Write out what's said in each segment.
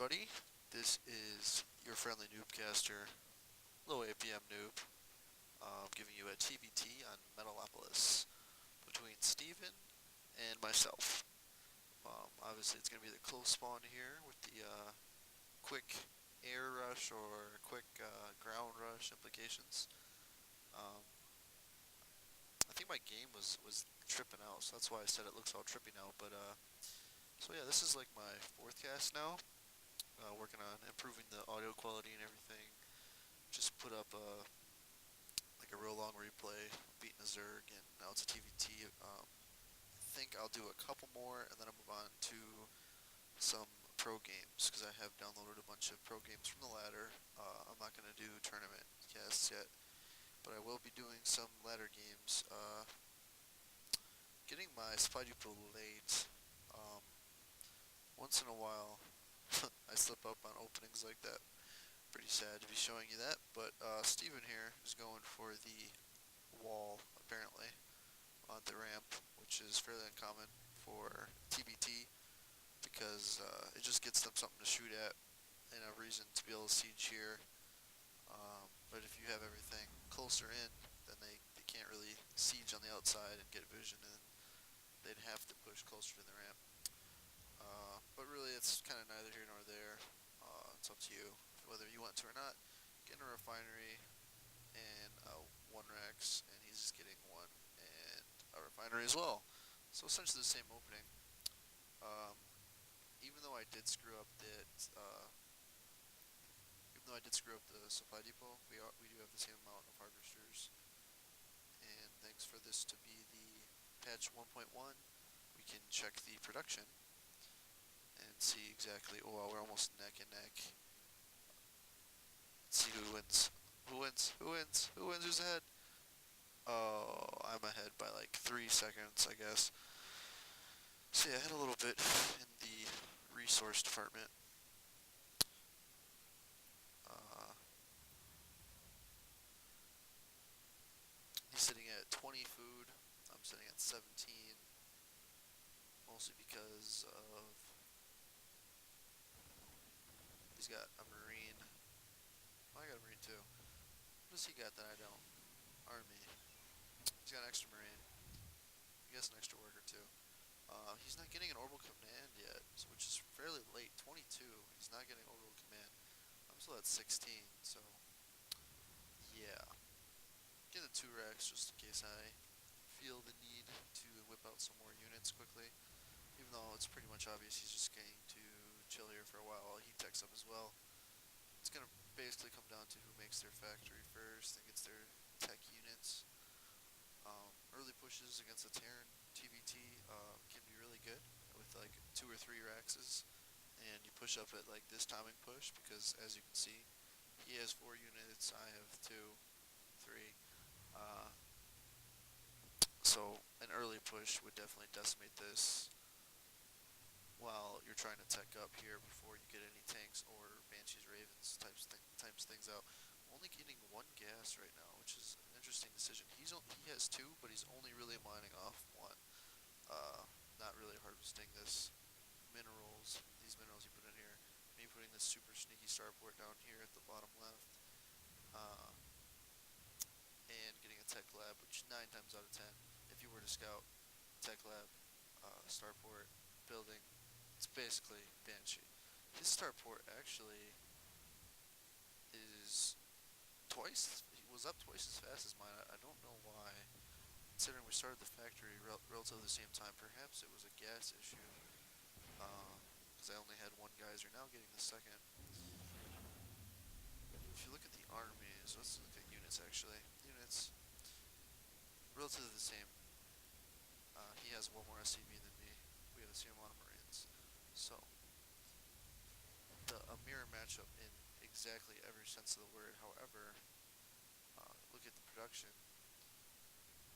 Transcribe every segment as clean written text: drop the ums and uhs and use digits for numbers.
everybody. This is your friendly noobcaster, low APM noob, giving you a TBT on Metalopolis between Steven and myself. Obviously, it's going to be the close spawn here with the quick air rush or quick ground rush implications. Um, I think my game was tripping out, so that's why I said it looks all trippy now. So yeah, this is like my fourth cast now. Working on improving the audio quality and everything. Just put up like a real long replay, beating a Zerg, and now it's a TVT. I think I'll do a couple more, and then I'll move on to some pro games because I have downloaded a bunch of pro games from the ladder. I'm not gonna do tournament casts yet, but I will be doing some ladder games. Getting my Supply Depot late. Um, Once in a while, I slip up on openings like that. Pretty sad to be showing you that, but Steven here is going for the wall, apparently, on the ramp, which is fairly uncommon for TBT, because it just gets them something to shoot at and a reason to be able to siege here. But if you have everything closer in, then they can't really siege on the outside and get vision, and they'd have to push closer to the ramp. But really, it's kind of neither here nor there. It's up to you whether you want to or not. Getting a refinery and one Rex, and he's just getting one and a refinery as well. So essentially the same opening. Um, even though I did screw up the supply depot, we do have the same amount of harvesters. And thanks for this to be the patch 1.1, we can check the production and see exactly. Oh, wow, we're almost neck and neck. Let's see who wins. Who wins? Who wins? Who wins? Who's ahead? Oh, I'm ahead by like 3 seconds, I guess. So yeah, I had a little bit in the resource department. Uh, he's sitting at 20 food. I'm sitting at 17. Mostly because of he's got a marine. Oh, I got a marine too. What does he got that I don't? Army. He's got an extra marine. I guess an extra worker too. He's not getting an orbital command yet, which is fairly late. 22. He's not getting orbital command. I'm still at 16, so yeah. Get a 2 Rex just in case I feel the need to whip out some more units quickly. Even though it's pretty much obvious he's just going to chill here for a while he techs up as well. It's going to basically come down to who makes their factory first and gets their tech units. Early pushes against the Terran TBT can be really good with like 2 or 3 Raxes, and you push up at like this timing push because as you can see, he has 4 units, I have 2, 3. So an early push would definitely decimate this while you're trying to tech up here before you get any tanks or Banshees, Ravens types things out. Only getting 1 gas right now, which is an interesting decision. He has 2, but he's only really mining off 1. Not really harvesting these minerals you put in here. Me putting this super sneaky starport down here at the bottom left, uh, and getting a tech lab, which 9 times out of 10, if you were to scout tech lab, starport, building, it's basically Banshee. His starport actually is he was up twice as fast as mine. I don't know why. Considering we started the factory relatively the same time, perhaps it was a gas issue. Because I only had 1 geyser, now getting the second. If you look at the armies, let's look at units actually. Units, relatively the same. He has 1 more SCV than me. We have the same amount of Marines. So, a mirror matchup in exactly every sense of the word. However, look at the production.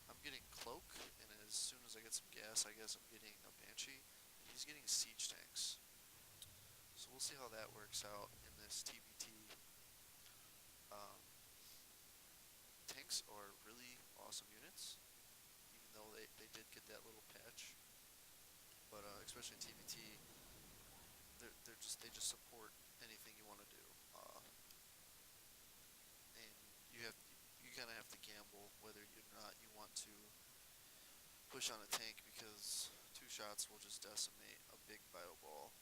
I'm getting Cloak, and as soon as I get some gas, I guess I'm getting a Banshee. He's getting siege tanks. So we'll see how that works out in this TBT. Tanks are really awesome units, even though they did get that little patch. But especially in TBT, they support anything you want to do. And you kind of have to gamble whether or not you want to push on a tank because two shots will just decimate a big bio ball.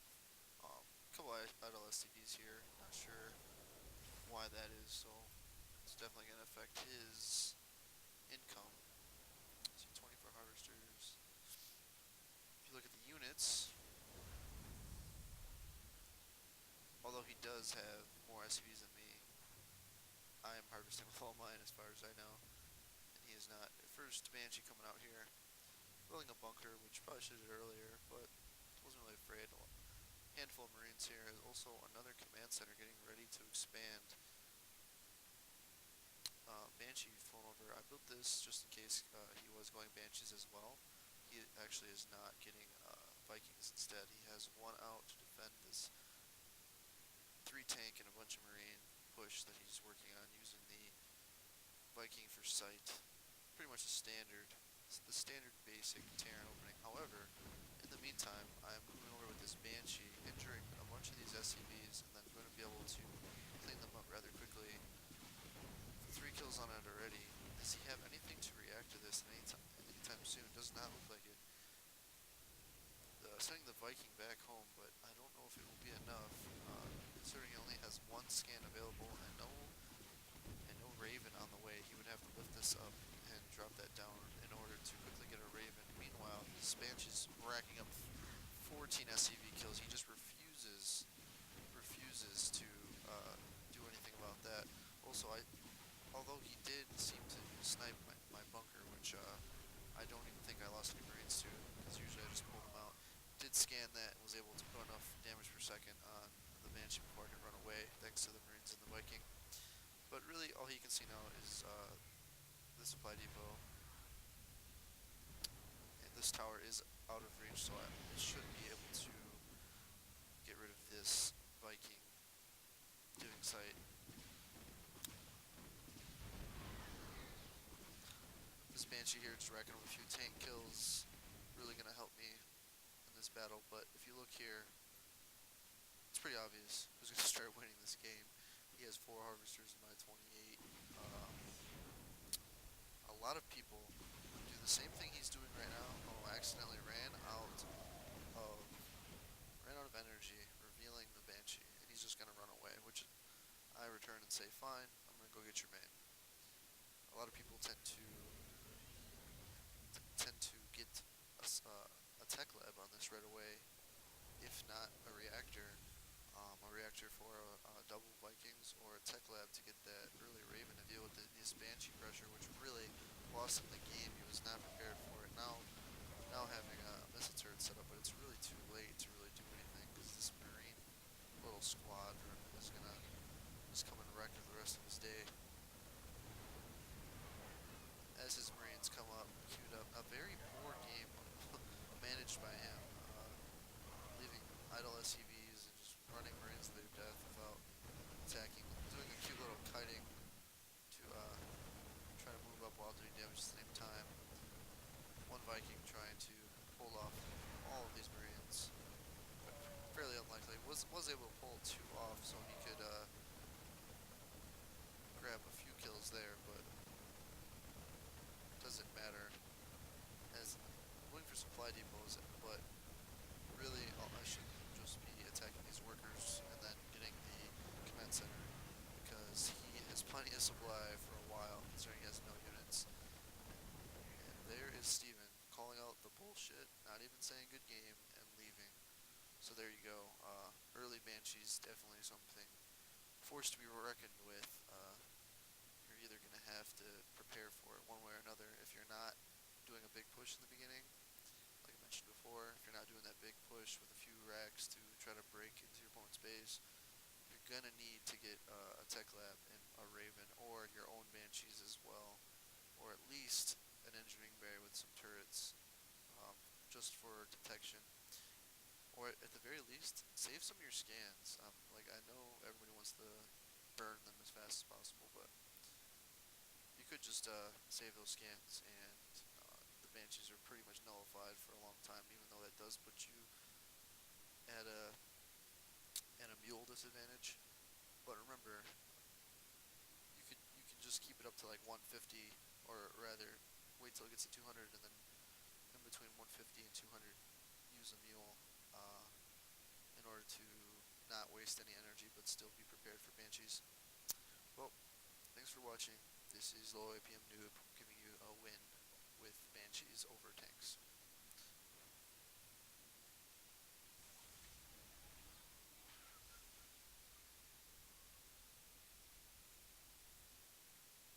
Couple idle SCVs here. Not sure why that is, so it's definitely going to affect his income. See, 24 harvesters. If you look at the units, although he does have more SCVs than me, I am harvesting with all mine as far as I know, and he is not. First Banshee coming out here, building a bunker, which probably should have did earlier, but wasn't really afraid. A handful of Marines here. Also another command center getting ready to expand. Banshee flown over. I built this just in case he was going Banshees as well. He actually is not getting Vikings instead. He has one out to defend this 3 tank and a bunch of Marine push that he's working on using the Viking for sight. Pretty much the standard basic Terran opening. However, in the meantime, I'm moving over with this Banshee, injuring a bunch of these SCVs, and then going to be able to clean them up rather quickly. 3 kills on it already. Does he have anything to react to this anytime soon? Does not look like it. Sending the Viking back home, but I don't know if it will be enough. Considering he only has 1 scan available and no Raven on the way, he would have to lift this up and drop that down in order to quickly get a Raven. Meanwhile, his Banshee's racking up 14 SCV kills. He just refuses to do anything about that. Also, although he did seem to snipe my bunker, which I don't even think I lost any Marines to, because usually I just pulled them out. Did scan that and was able to put enough damage per second on the Banshee before I could run away, thanks to the Marines and the Viking. But really, all he can see now is the supply depot. And this tower is out of reach, so I should be able to get rid of this Viking doing sight. This Banshee here just racking up a few tank kills, really going to help me in this battle. But if you look here, it's pretty obvious who's going to start winning this game. He has 4 harvesters and my 28. A lot of people do the same thing he's doing right now. Oh, accidentally of ran out of energy, revealing the Banshee, and he's just gonna run away. Which I return and say, fine, I'm gonna go get your main. A lot of people tend to get a tech lab on this right away, if not a reactor. A reactor for a double Vikings, or a tech lab to get that early Raven to deal with this Banshee pressure, which really lost him the game. He was not prepared for it. Now having a missile turret set up, but it's really too late to really do anything, because this Marine little squadron is gonna just come and wreck the rest of his day. As his Marines come up, queued up, a very poor game managed by him, leaving idle SCVs and just running Marines to their death without attacking them, doing a cute little kiting to try to move up while doing damage at the same time. One Viking trying to pull off all of these Marines, but fairly unlikely. Was able to pull 2 off, so he could grab a few kills there, but doesn't matter, as I'm going for supply depots, but really I should just be attacking these workers and then getting the command center, because he has plenty of supply for a while, considering he has no units. And there is Steven calling out the bullshit, not even saying good game, and leaving. So there you go. Early Banshees, definitely something forced to be reckoned with. You're either going to have to prepare for it one way or another. If you're not doing a big push in the beginning, like I mentioned before, if you're not doing that big push with a few racks to try to break into your opponent's base, you're going to need to get a tech lab and a Raven, or your own Banshees as well, or at least an engineering bay with some turrets, just for detection. Or at the very least, save some of your scans. Like, I know everybody wants to burn them as fast as possible, but you could just save those scans, and the Banshees are pretty much nullified for a long time, even though that does put you at a disadvantage. But remember, you can just keep it up to like 150, or rather, wait till it gets to 200, and then in between 150 and 200, use a mule in order to not waste any energy, but still be prepared for Banshees. Well, thanks for watching. This is Low APM Noob giving you a win with Banshees over tanks.